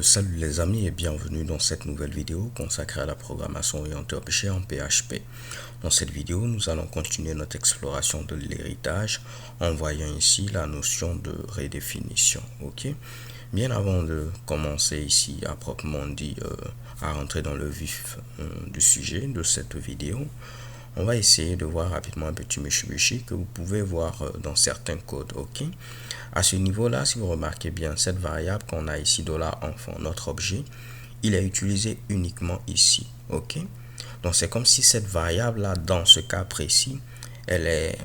Salut les amis et bienvenue dans cette nouvelle vidéo consacrée à la programmation orientée objet en PHP. Dans cette vidéo, nous allons continuer notre exploration de l'héritage en voyant ici la notion de redéfinition. Ok. Bien avant de commencer ici à proprement dit à rentrer dans le vif du sujet de cette vidéo, on va essayer de voir rapidement un petit Mitsubishi que vous pouvez voir dans certains codes. Ok. À ce niveau-là, si vous remarquez bien, cette variable qu'on a ici, $enfant, notre objet, il est utilisé uniquement ici. Ok. Donc c'est comme si cette variable-là, dans ce cas précis, elle est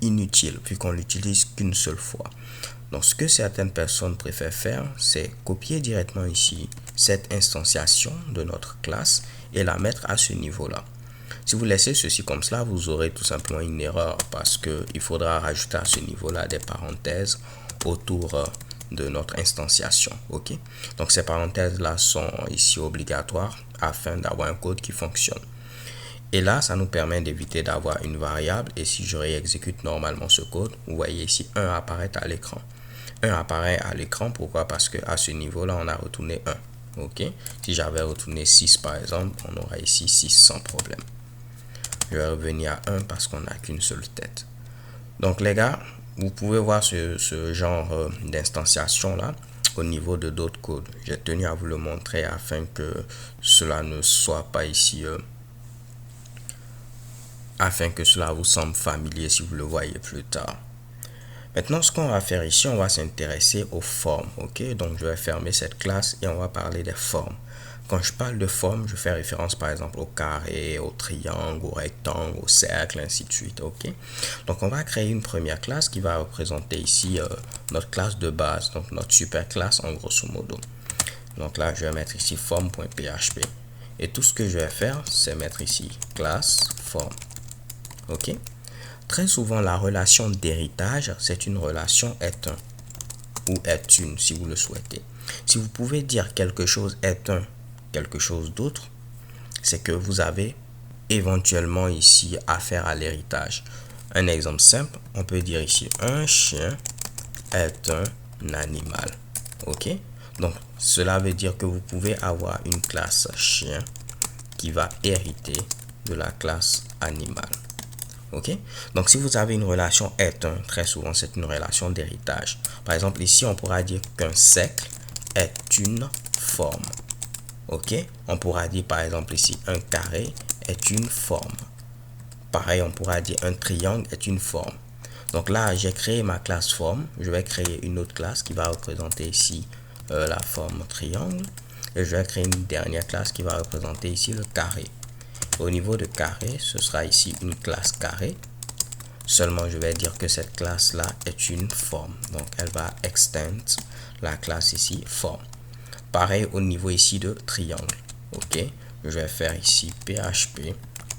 inutile vu qu'on l'utilise qu'une seule fois. Donc ce que certaines personnes préfèrent faire, c'est copier directement ici cette instantiation de notre classe et la mettre à ce niveau-là. Si vous laissez ceci comme cela, vous aurez tout simplement une erreur parce qu'il faudra rajouter à ce niveau-là des parenthèses autour de notre instantiation. Ok. Donc ces parenthèses-là sont ici obligatoires afin d'avoir un code qui fonctionne. Et là, ça nous permet d'éviter d'avoir une variable. Et si je réexécute normalement ce code, vous voyez ici 1 apparaît à l'écran. 1 apparaît à l'écran, pourquoi? Parce qu'à ce niveau-là, on a retourné 1. Ok. Si j'avais retourné 6 par exemple, on aura ici 6 sans problème. Je vais revenir à 1 parce qu'on n'a qu'une seule tête. Donc les gars, vous pouvez voir ce genre d'instanciation là au niveau de d'autres codes. J'ai tenu à vous le montrer afin que cela ne soit pas ici, afin que cela vous semble familier si vous le voyez plus tard. Maintenant, ce qu'on va faire ici, on va s'intéresser aux formes. Ok, donc je vais fermer cette classe et on va parler des formes. Quand je parle de forme, je fais référence par exemple au carré, au triangle, au rectangle, au cercle, ainsi de suite. Ok. Donc on va créer une première classe qui va représenter ici notre classe de base, donc notre super classe en grosso modo. Donc là, je vais mettre ici form.php. Et tout ce que je vais faire, c'est mettre ici classe form. Ok. Très souvent, la relation d'héritage, c'est une relation est un ou est une si vous le souhaitez. Si vous pouvez dire quelque chose est un quelque chose d'autre, c'est que vous avez éventuellement ici affaire à l'héritage. Un exemple simple, on peut dire ici un chien est un animal. Ok, donc cela veut dire que vous pouvez avoir une classe chien qui va hériter de la classe animal. Ok, donc si vous avez une relation est un, très souvent c'est une relation d'héritage. Par exemple ici on pourra dire qu'un cercle est une forme. Ok, on pourra dire par exemple ici un carré est une forme. Pareil, on pourra dire un triangle est une forme. Donc là, j'ai créé ma classe forme. Je vais créer une autre classe qui va représenter ici la forme triangle. Et je vais créer une dernière classe qui va représenter ici le carré. Au niveau de carré, ce sera ici une classe carré. Seulement, je vais dire que cette classe-là est une forme. Donc, elle va extend la classe ici forme. Pareil au niveau ici de triangle. Ok, je vais faire ici PHP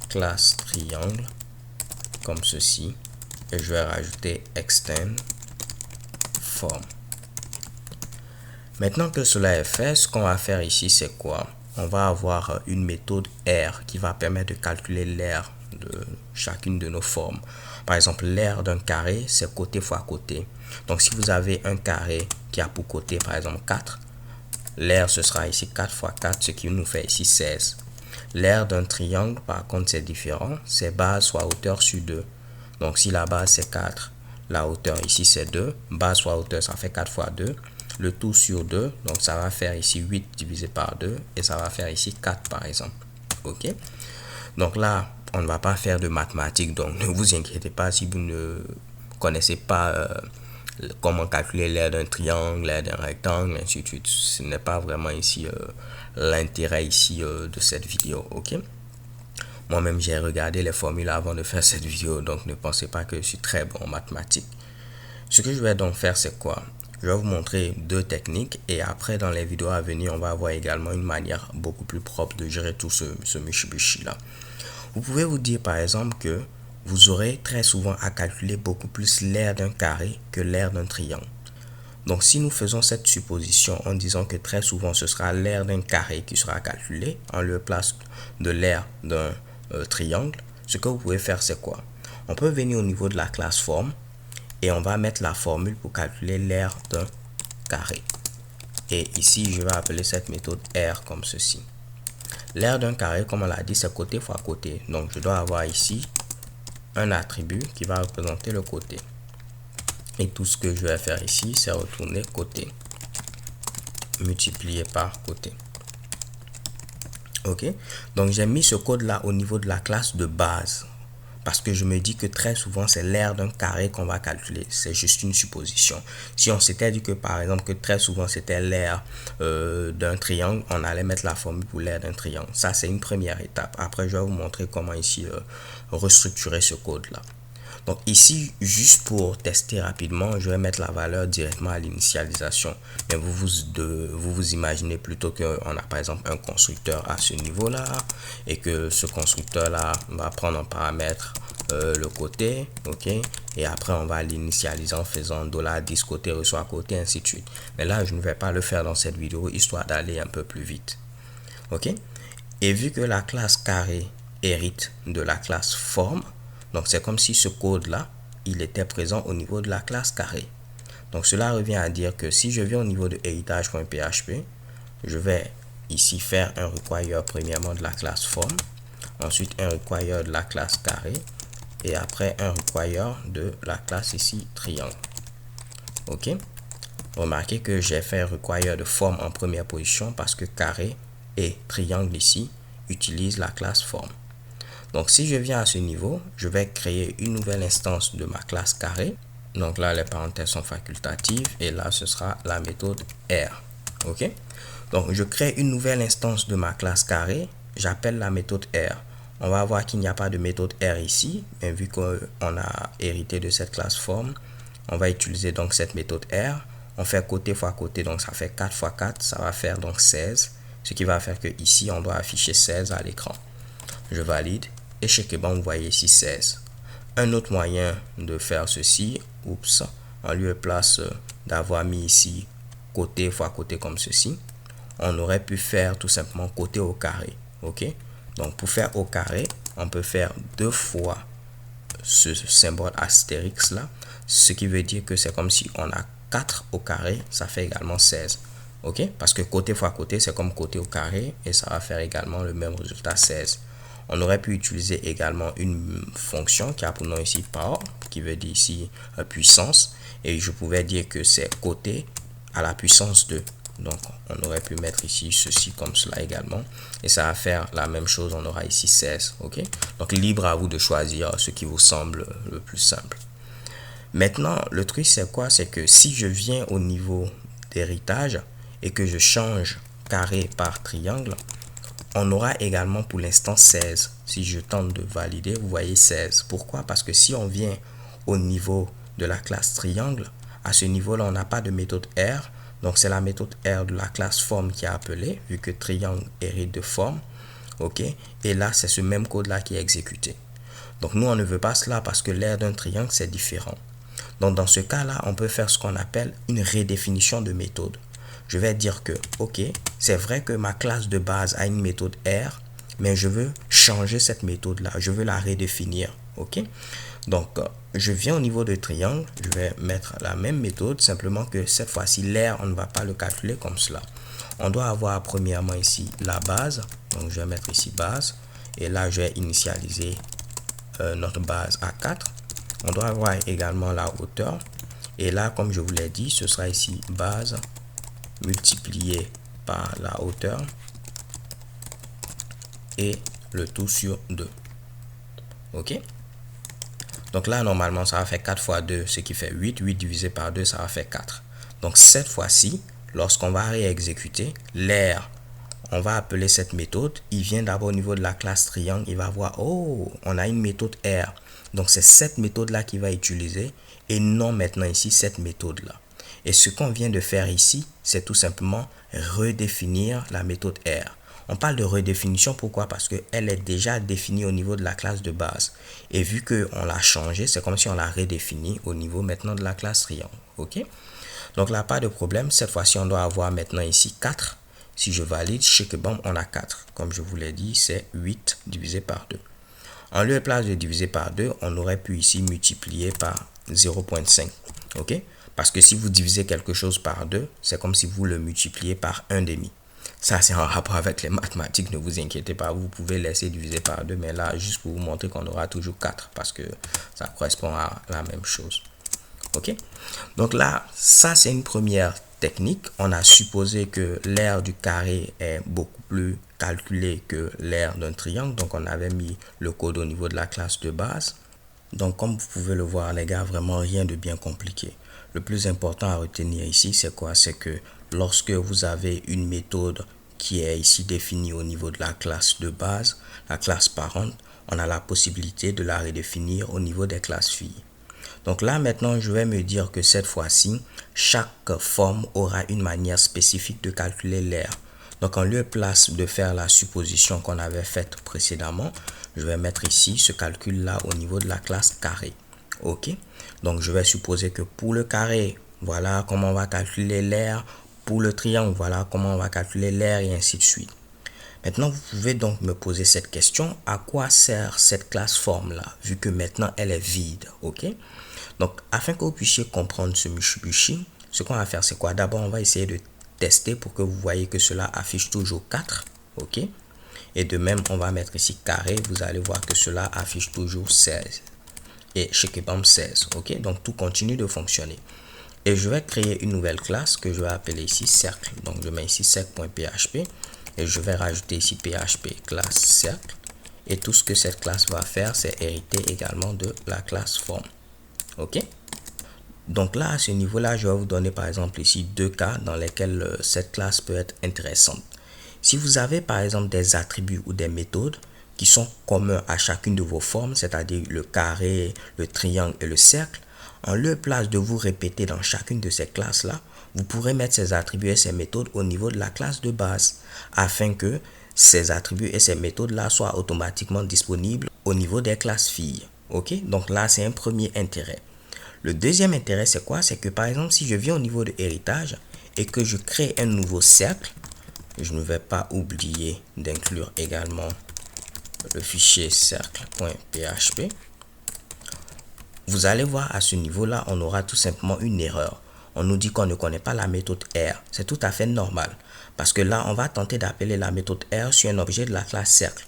classe triangle comme ceci et je vais rajouter extend form. Maintenant que cela est fait, ce qu'on va faire ici c'est quoi? On va avoir une méthode R qui va permettre de calculer l'aire de chacune de nos formes. Par exemple, l'aire d'un carré c'est côté fois côté. Donc si vous avez un carré qui a pour côté par exemple 4, l'aire ce sera ici 4 fois 4, ce qui nous fait ici 16. L'aire d'un triangle, par contre, c'est différent. C'est base fois hauteur sur 2. Donc, si la base, c'est 4, la hauteur ici, c'est 2. Base fois hauteur, ça fait 4 fois 2. Le tout sur 2. Donc, ça va faire ici 8 divisé par 2. Et ça va faire ici 4, par exemple. OK? Donc là, on ne va pas faire de mathématiques. Donc, ne vous inquiétez pas si vous ne connaissez pas comment calculer l'aire d'un triangle, l'aire d'un rectangle, ainsi de suite. Ce n'est pas vraiment ici l'intérêt ici de cette vidéo. Ok, moi-même j'ai regardé les formules avant de faire cette vidéo, donc ne pensez pas que je suis très bon en mathématiques. Ce que je vais donc faire, c'est quoi? Je vais vous montrer deux techniques et après dans les vidéos à venir, on va avoir également une manière beaucoup plus propre de gérer tout ce Mitsubishi là. Vous pouvez vous dire par exemple que vous aurez très souvent à calculer beaucoup plus l'aire d'un carré que l'aire d'un triangle. Donc si nous faisons cette supposition en disant que très souvent ce sera l'aire d'un carré qui sera calculé en lieu place de l'aire d'un triangle, ce que vous pouvez faire c'est quoi? On peut venir au niveau de la classe forme et on va mettre la formule pour calculer l'aire d'un carré. Et ici, je vais appeler cette méthode R comme ceci. L'aire d'un carré, comme on l'a dit, c'est côté fois côté. Donc, je dois avoir ici un attribut qui va représenter le côté. Et tout ce que je vais faire ici, c'est retourner côté multiplié par côté. Ok, donc j'ai mis ce code là au niveau de la classe de base parce que je me dis que très souvent c'est l'aire d'un carré qu'on va calculer. C'est juste une supposition. Si on s'était dit que par exemple que très souvent c'était l'aire d'un triangle, on allait mettre la formule pour l'aire d'un triangle. Ça c'est une première étape. Après je vais vous montrer comment ici restructurer ce code là. Donc ici, juste pour tester rapidement, je vais mettre la valeur directement à l'initialisation. Mais vous imaginez plutôt qu'on a par exemple un constructeur à ce niveau-là et que ce constructeur-là va prendre en paramètre le côté, ok, et après on va l'initialiser en faisant $10 côté reçoit côté, ainsi de suite. Mais là, je ne vais pas le faire dans cette vidéo, histoire d'aller un peu plus vite. Ok, et vu que la classe carré hérite de la classe forme, donc c'est comme si ce code là il était présent au niveau de la classe carré. Donc cela revient à dire que si je viens au niveau de héritage.php, je vais ici faire un require premièrement de la classe forme, ensuite un require de la classe carré et après un require de la classe ici triangle. Ok, remarquez que j'ai fait un require de forme en première position parce que carré et triangle ici utilisent la classe forme. Donc si je viens à ce niveau, je vais créer une nouvelle instance de ma classe carré. Donc là, les parenthèses sont facultatives et là, ce sera la méthode R. Ok, donc je crée une nouvelle instance de ma classe carré. J'appelle la méthode R. On va voir qu'il n'y a pas de méthode R ici, mais vu qu'on a hérité de cette classe forme, on va utiliser donc cette méthode R. On fait côté fois côté, donc ça fait 4 fois 4, ça va faire donc 16. Ce qui va faire que ici, on doit afficher 16 à l'écran. Je valide. Et chez Keban, vous voyez ici 16. Un autre moyen de faire ceci, oups, en lieu et place d'avoir mis ici côté fois côté comme ceci, on aurait pu faire tout simplement côté au carré. Ok, donc pour faire au carré, on peut faire 2 fois ce symbole astérix là, ce qui veut dire que c'est comme si on a 4 au carré, ça fait également 16. Ok, parce que côté fois côté, c'est comme côté au carré et ça va faire également le même résultat, 16. On aurait pu utiliser également une fonction qui a pour nom ici power, qui veut dire ici puissance, et je pouvais dire que c'est côté à la puissance 2. Donc on aurait pu mettre ici ceci comme cela également, et ça va faire la même chose. On aura ici 16. Ok, donc libre à vous de choisir ce qui vous semble le plus simple. Maintenant, le truc c'est quoi? C'est que si je viens au niveau d'héritage et que je change carré par triangle, on aura également pour l'instant 16. Si je tente de valider, vous voyez 16. Pourquoi? Parce que si on vient au niveau de la classe triangle, à ce niveau-là, on n'a pas de méthode R. Donc, c'est la méthode R de la classe forme qui est appelée, vu que triangle hérite de forme. Ok, et là, c'est ce même code-là qui est exécuté. Donc, nous, on ne veut pas cela parce que l'aire d'un triangle, c'est différent. Donc, dans ce cas-là, on peut faire ce qu'on appelle une redéfinition de méthode. Je vais dire que, ok, c'est vrai que ma classe de base a une méthode R, mais je veux changer cette méthode-là. Je veux la redéfinir, ok? Donc, je viens au niveau de triangle, je vais mettre la même méthode, simplement que cette fois-ci, l'air, on ne va pas le calculer comme cela. On doit avoir premièrement ici la base. Donc, je vais mettre ici base. Et là, je vais initialiser notre base à 4. On doit avoir également la hauteur. Et là, comme je vous l'ai dit, ce sera ici base multiplié par la hauteur et le tout sur 2. Ok, donc là normalement ça va faire 4 fois 2, ce qui fait 8. 8 divisé par 2, ça va faire 4. Donc cette fois-ci, lorsqu'on va réexécuter l'air, on va appeler cette méthode. Il vient d'abord au niveau de la classe triangle. Il va voir, oh, on a une méthode R. Donc c'est cette méthode là qu'il va utiliser et non maintenant ici cette méthode là. Et ce qu'on vient de faire ici, c'est tout simplement redéfinir la méthode R. On parle de redéfinition, pourquoi? Parce qu'elle est déjà définie au niveau de la classe de base. Et vu qu'on l'a changé, c'est comme si on l'a redéfinie au niveau maintenant de la classe triangle. Ok? Donc là, pas de problème. Cette fois-ci, on doit avoir maintenant ici 4. Si je valide, chez Kebam, on a 4. Comme je vous l'ai dit, c'est 8 divisé par 2. En lieu et place de diviser par 2, on aurait pu ici multiplier par 0.5. Ok? Parce que si vous divisez quelque chose par 2, c'est comme si vous le multipliez par 1/2. Ça, c'est en rapport avec les mathématiques, ne vous inquiétez pas. Vous pouvez laisser diviser par 2, mais là, juste pour vous montrer qu'on aura toujours 4 parce que ça correspond à la même chose. Ok? Donc là, ça, c'est une première technique. On a supposé que l'aire du carré est beaucoup plus calculé que l'aire d'un triangle. Donc, on avait mis le code au niveau de la classe de base. Donc, comme vous pouvez le voir, les gars, vraiment rien de bien compliqué. Le plus important à retenir ici, c'est quoi? C'est que lorsque vous avez une méthode qui est ici définie au niveau de la classe de base, la classe parente, on a la possibilité de la redéfinir au niveau des classes filles. Donc là, maintenant, je vais me dire que cette fois-ci, chaque forme aura une manière spécifique de calculer l'aire. Donc, en lieu place de faire la supposition qu'on avait faite précédemment, je vais mettre ici ce calcul-là au niveau de la classe carré. Ok? Donc, je vais supposer que pour le carré, voilà comment on va calculer l'aire. Pour le triangle, voilà comment on va calculer l'aire et ainsi de suite. Maintenant, vous pouvez donc me poser cette question. À quoi sert cette classe forme-là, vu que maintenant, elle est vide? Ok? Donc, afin que vous puissiez comprendre ce Mitsubishi, ce qu'on va faire, c'est quoi? D'abord, on va essayer de tester pour que vous voyez que cela affiche toujours 4. Ok? Et de même, on va mettre ici carré. Vous allez voir que cela affiche toujours 16. Et chez Kebam 16. Ok? Donc, tout continue de fonctionner. Et je vais créer une nouvelle classe que je vais appeler ici cercle. Donc, je mets ici cercle.php. Et je vais rajouter ici php classe cercle. Et tout ce que cette classe va faire, c'est hériter également de la classe forme. Ok? Donc là, à ce niveau-là, je vais vous donner par exemple ici 2 cas dans lesquels cette classe peut être intéressante. Si vous avez par exemple des attributs ou des méthodes qui sont communs à chacune de vos formes, c'est-à-dire le carré, le triangle et le cercle, en lieu place de vous répéter dans chacune de ces classes-là, vous pourrez mettre ces attributs et ces méthodes au niveau de la classe de base afin que ces attributs et ces méthodes-là soient automatiquement disponibles au niveau des classes filles. Ok? Donc là, c'est un premier intérêt. Le deuxième intérêt, c'est quoi? C'est que par exemple, si je viens au niveau de héritage et que je crée un nouveau cercle, je ne vais pas oublier d'inclure également le fichier cercle.php. Vous allez voir à ce niveau-là, on aura tout simplement une erreur. On nous dit qu'on ne connaît pas la méthode R. C'est tout à fait normal. Parce que là, on va tenter d'appeler la méthode R sur un objet de la classe cercle.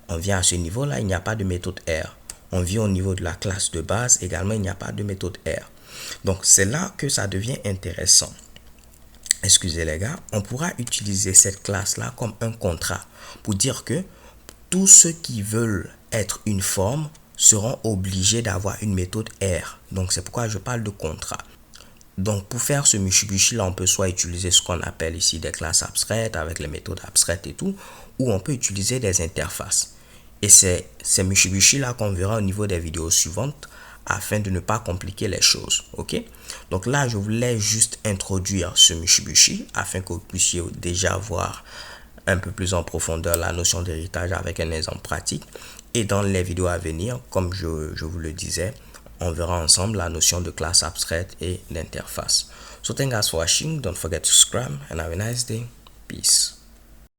On vient à ce niveau-là, il n'y a pas de méthode R. On vient au niveau de la classe de base, également, il n'y a pas de méthode R. Donc, c'est là que ça devient intéressant. Excusez les gars, on pourra utiliser cette classe-là comme un contrat pour dire que tous ceux qui veulent être une forme seront obligés d'avoir une méthode R. Donc, c'est pourquoi je parle de contrat. Donc, pour faire ce Mitsubishi là, on peut soit utiliser ce qu'on appelle ici des classes abstraites avec les méthodes abstraites et tout, ou on peut utiliser des interfaces. Et c'est ces Mitsubishi là qu'on verra au niveau des vidéos suivantes afin de ne pas compliquer les choses. Ok? Donc là, je voulais juste introduire ce Mitsubishi afin que vous puissiez déjà voir un peu plus en profondeur la notion d'héritage avec un exemple pratique. Et dans les vidéos à venir, comme je vous le disais, on verra ensemble la notion de classe abstraite et d'interface. So thank you guys for watching. Don't forget to subscribe and have a nice day. Peace.